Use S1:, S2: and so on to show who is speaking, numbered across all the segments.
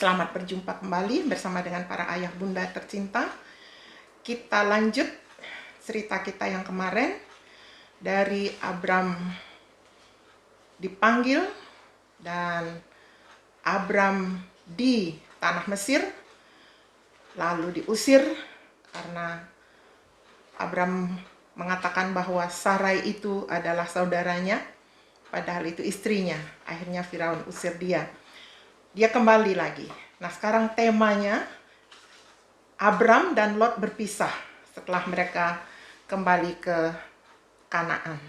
S1: Selamat berjumpa kembali bersama dengan para ayah bunda tercinta. Kita lanjut cerita kita yang kemarin dari Abram dipanggil dan Abram di tanah Mesir, lalu diusir karena Abram mengatakan bahwa Sarai itu adalah saudaranya, padahal itu istrinya. Akhirnya Firaun usir dia. Dia kembali lagi. Nah, sekarang temanya Abram dan Lot berpisah setelah mereka kembali ke Kanaan.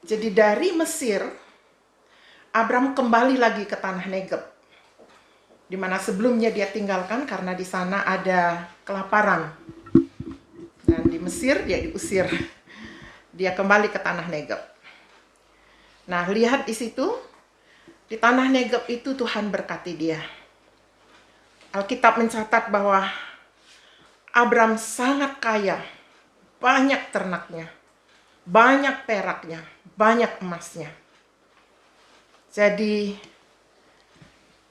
S1: Jadi dari Mesir, Abram kembali lagi ke tanah Negeb, di mana sebelumnya dia tinggalkan karena di sana ada kelaparan. Dan di Mesir dia diusir. Dia kembali ke tanah Negeb. Nah, lihat di situ. Di tanah Negeb itu Tuhan berkati dia. Alkitab mencatat bahwa Abram sangat kaya, banyak ternaknya, banyak peraknya, banyak emasnya. Jadi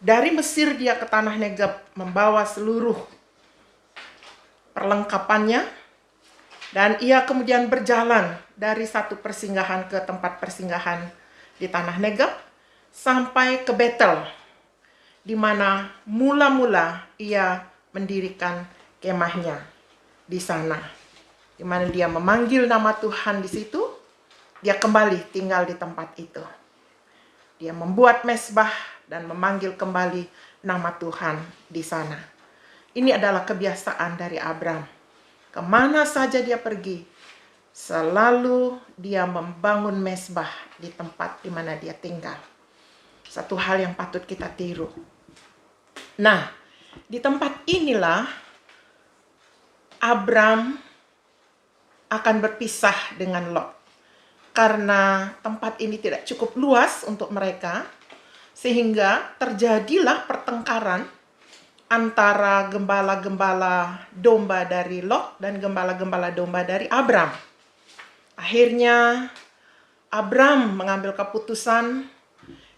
S1: dari Mesir dia ke tanah Negeb membawa seluruh perlengkapannya, dan ia kemudian berjalan dari satu persinggahan ke tempat persinggahan di tanah Negeb sampai ke Betel, di mana mula-mula ia mendirikan kemahnya di sana, di mana dia memanggil nama Tuhan di situ. Dia kembali tinggal di tempat itu. Dia membuat mezbah dan memanggil kembali nama Tuhan di sana. Ini adalah kebiasaan dari Abram. Kemana saja dia pergi, selalu dia membangun mezbah di tempat di mana dia tinggal. Satu hal yang patut kita tiru. Nah, di tempat inilah Abram akan berpisah dengan Lot. Karena tempat ini tidak cukup luas untuk mereka, sehingga terjadilah pertengkaran antara gembala-gembala domba dari Lot dan gembala-gembala domba dari Abram. Akhirnya Abram mengambil keputusan,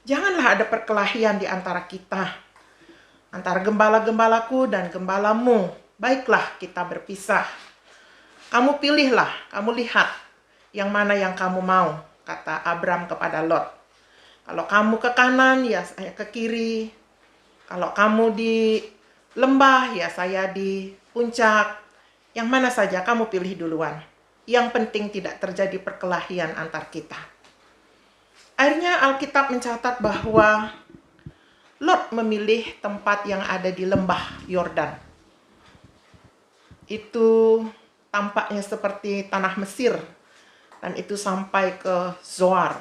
S1: janganlah ada perkelahian di antara kita, antara gembala-gembalaku dan gembalamu. Baiklah kita berpisah. Kamu pilihlah, kamu lihat yang mana yang kamu mau, kata Abram kepada Lot. Kalau kamu ke kanan, ya saya ke kiri. Kalau kamu di lembah, ya saya di puncak. Yang mana saja kamu pilih duluan. Yang penting tidak terjadi perkelahian antar kita. Akhirnya Alkitab mencatat bahwa Lot memilih tempat yang ada di lembah Yordan. Itu tampaknya seperti tanah Mesir, dan itu sampai ke Zoar.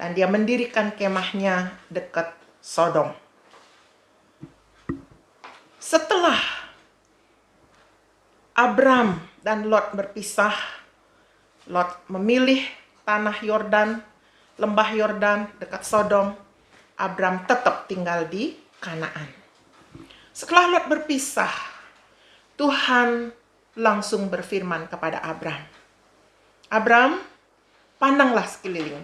S1: Dan dia mendirikan kemahnya dekat Sodom. Setelah Abram dan Lot berpisah, Lot memilih tanah Yordan, lembah Yordan dekat Sodom. Abram tetap tinggal di Kanaan. Setelah Lot berpisah, Tuhan langsung berfirman kepada Abram. Abram, pandanglah sekeliling.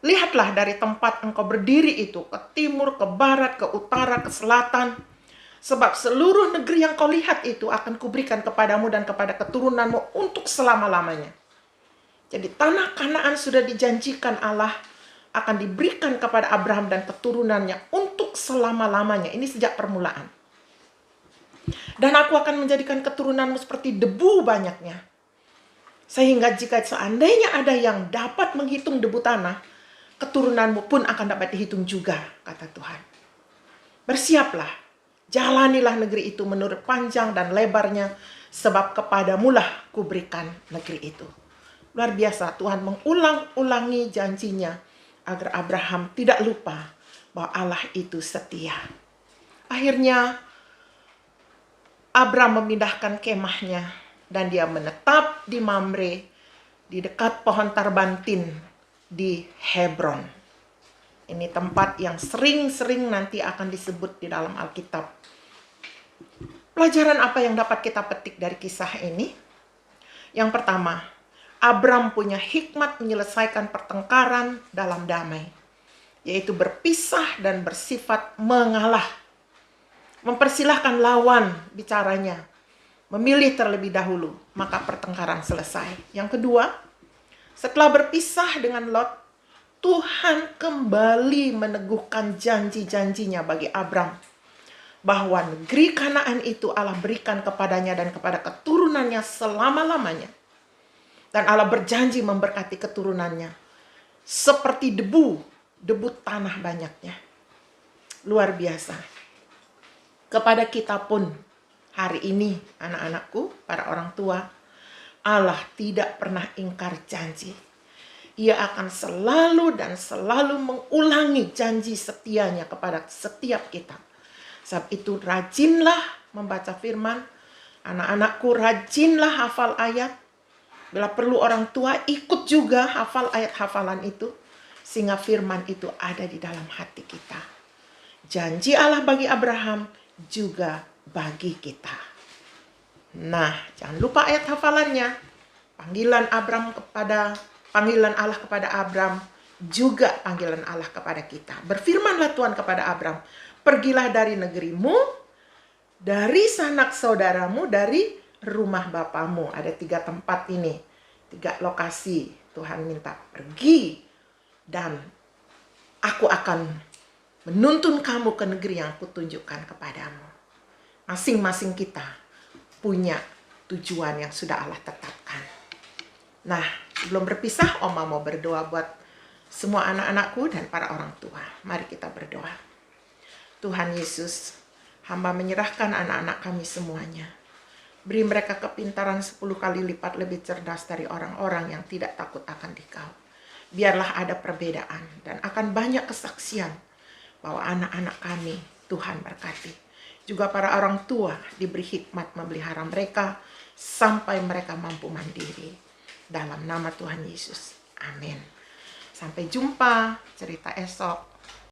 S1: Lihatlah dari tempat engkau berdiri itu, ke timur, ke barat, ke utara, ke selatan. Sebab seluruh negeri yang kau lihat itu akan kuberikan kepadamu dan kepada keturunanmu untuk selama-lamanya. Jadi tanah Kanaan sudah dijanjikan Allah akan diberikan kepada Abraham dan keturunannya untuk selama-lamanya. Ini sejak permulaan. Dan aku akan menjadikan keturunanmu seperti debu banyaknya. Sehingga jika seandainya ada yang dapat menghitung debu tanah, keturunanmu pun akan dapat dihitung juga, kata Tuhan. Bersiaplah, jalanilah negeri itu menurut panjang dan lebarnya, sebab kepadamulah kuberikan negeri itu. Luar biasa, Tuhan mengulang-ulangi janjinya agar Abraham tidak lupa bahwa Allah itu setia. Akhirnya Abram memindahkan kemahnya dan dia menetap di Mamre, di dekat pohon tarbantin di Hebron. Ini tempat yang sering-sering nanti akan disebut di dalam Alkitab. Pelajaran apa yang dapat kita petik dari kisah ini? Yang pertama, Abram punya hikmat menyelesaikan pertengkaran dalam damai. yaitu berpisah dan bersifat mengalah. Mempersilahkan lawan bicaranya, memilih terlebih dahulu, maka pertengkaran selesai. Yang kedua, setelah berpisah dengan Lot, Tuhan kembali meneguhkan janji-janjinya bagi Abram, bahwa negeri Kanaan itu Allah berikan kepadanya dan kepada keturunannya selama-lamanya. Dan Allah berjanji memberkati keturunannya seperti debu tanah banyaknya. Luar biasa. Kepada kita pun hari ini, anak-anakku, para orang tua, Allah tidak pernah ingkar janji. Ia akan selalu dan selalu mengulangi janji setianya kepada setiap kita. Sebab itu rajinlah membaca firman. Anak-anakku, rajinlah hafal ayat. Bila perlu orang tua ikut juga hafal ayat hafalan itu. Sehingga firman itu ada di dalam hati kita. Janji Allah bagi Abraham juga bagi kita. Nah, jangan lupa ayat hafalannya. Panggilan Allah kepada Abram juga panggilan Allah kepada kita. Berfirmanlah Tuhan kepada Abram, pergilah dari negerimu, dari sanak saudaramu, dari rumah bapamu. Ada 3 tempat ini, 3 lokasi. Tuhan minta pergi, dan aku akan menuntun kamu ke negeri yang aku tunjukkan kepadamu. Masing-masing kita punya tujuan yang sudah Allah tetapkan. Nah, sebelum berpisah, Oma mau berdoa buat semua anak-anakku dan para orang tua. Mari kita berdoa. Tuhan Yesus, hamba menyerahkan anak-anak kami semuanya. Beri mereka kepintaran 10 kali lipat lebih cerdas dari orang-orang yang tidak takut akan Dikau. Biarlah ada perbedaan dan akan banyak kesaksian bahwa anak-anak kami Tuhan berkati. Juga para orang tua diberi hikmat memelihara mereka sampai mereka mampu mandiri. Dalam nama Tuhan Yesus. Amin. Sampai jumpa, cerita esok.